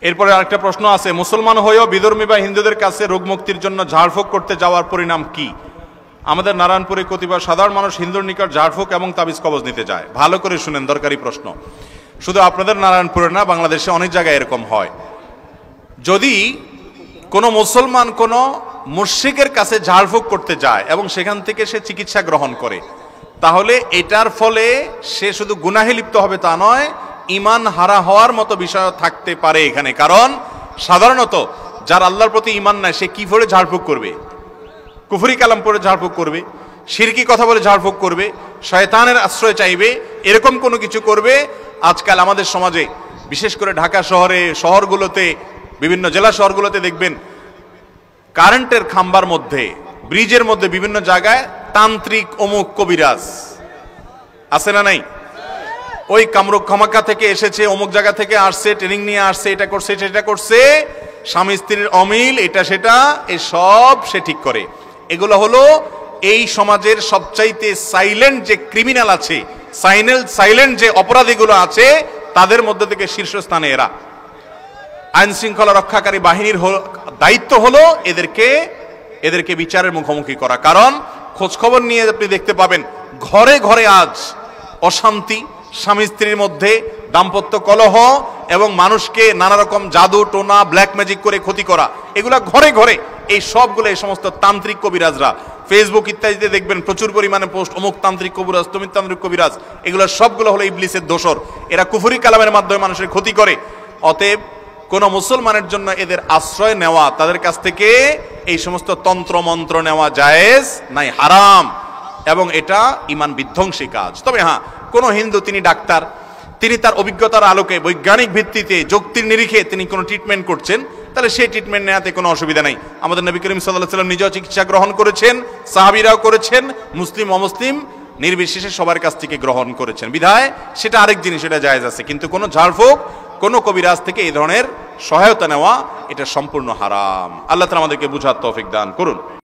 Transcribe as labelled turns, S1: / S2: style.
S1: এরপরে আরেকটা প্রশ্ন আছে, মুসলমান হয়েও বিধর্মী বা হিন্দুদের কাছে রোগ মুক্তির জন্য ঝাড়ফুঁক করতে যাওয়ার পরিণাম কি? আমাদের নারায়ণপুরে কতিপয় সাধারণ মানুষ হিন্দুর নিকট ঝাড়ফুঁক এবং তাবিজ কবজ নিতে যায়। ভালো করে শুনেন, দরকারি প্রশ্ন। শুধু আপনাদের নারায়ণপুরে না, বাংলাদেশে অনেক জায়গায় এরকম হয়। যদি কোনো মুসলমান কোনো মুশরিকের কাছে ঝাড়ফুঁক করতে যায় এবং সেখান থেকে সে চিকিৎসা গ্রহণ করে, তাহলে এটার ফলে সে শুধু গুনাহে লিপ্ত হবে তা নয়, ঈমান হারা হওয়ার মতো বিষয় থাকতে পারে এখানে। কারণ সাধারণত যার আল্লাহর প্রতি ঈমান নাই সে কি করে ঝাড়ফুঁক করবে? কুফরি কালাম পড়ে ঝাড়ফুঁক করবে, শিরকি কথা বলে ঝাড়ফুঁক করবে, শয়তানের আশ্রয় চাইবে, এরকম কোনো কিছু করবে। আজকাল আমাদের সমাজে, বিশেষ করে ঢাকা শহরে, শহরগুলোতে, বিভিন্ন জেলা শহরগুলোতে দেখবেন কারেন্টের খাম্বার মধ্যে, ব্রিজের মধ্যে বিভিন্ন জায়গায় তান্ত্রিক অমুক কবিরাজ আছে না নাই? ওই কামরূপ খামাকা থেকে এসেছে, অমুক জায়গা থেকে আসছে, ট্রেনিং নিয়ে আসছে, এটা করছে সেটা করছে, স্বামী স্ত্রীর অমিল, এটা সেটা, এই সব সে ঠিক করে। এগুলো হলো এই সমাজের সবচাইতে সাইলেন্ট যে ক্রিমিনাল আছে, সাইলেন্ট যে অপরাধীগুলো আছে, তাদের মধ্যে থেকে শীর্ষস্থানে এরা। আইন শৃঙ্খলা রক্ষাকারী বাহিনীর দায়িত্ব হলো এদেরকে বিচারের মুখোমুখি করা। কারণ খোঁজখবর নিয়ে আপনি দেখতে পাবেন ঘরে ঘরে আজ অশান্তি, স্বামী স্ত্রীর মধ্যে দাম্পত্য কলহ এবং মানুষকে নানা রকম জাদু টোনা ব্ল্যাক ম্যাজিক করে ক্ষতি করা, এগুলা ঘরে ঘরে। এই সবগুলো এই সমস্ত তান্ত্রিক কবিরাজরা ফেসবুক ইত্যাদিতে দেখবেন প্রচুর পরিমাণে পোস্ট, অমুক তান্ত্রিক কবিরাজ, তমিক তান্ত্রিক কবিরাজ, এগুলো সবগুলো হলো ইবলিসের দোসর। এরা কুফরি কালামের মাধ্যমে মানুষের ক্ষতি করে। অতএব কোন মুসলমানের জন্য এদের আশ্রয় নেওয়া, তাদের কাছ থেকে এই সমস্ত তন্ত্র মন্ত্র নেওয়া জায়েজ নাই, হারাম, এবং এটা ঈমান বিধ্বংসী কাজ। তবে হ্যাঁ, কোন হিন্দু, তিনি ডাক্তার, তিনি তার অভিজ্ঞতার আলোকে বৈজ্ঞানিক ভিত্তিতে যুক্তির নিরিখে তিনি কোনো ট্রিটমেন্ট করছেন, তাহলে সেই ট্রিটমেন্ট নেওয়াতে কোনো অসুবিধা নাই। আমাদের নবী করিম সাল্লাল্লাহু আলাইহি ওয়াসাল্লাম নিজেও চিকিৎসা গ্রহণ করেছেন, সাহাবীরাও করেছেন, মুসলিম অমুসলিম নির্বিশেষে সবার কাছ থেকে গ্রহণ করেছেন। বিধায় সেটা আরেক জিনিস, এটা জায়েজ আছে। কিন্তু কোনো ঝাড়ফুঁক, কোনো কবিরাজ থেকে এই ধরনের সহায়তা নেওয়া, এটা সম্পূর্ণ হারাম। আল্লাহ তাআলা আমাদেরকে বুঝার তৌফিক দান করুন।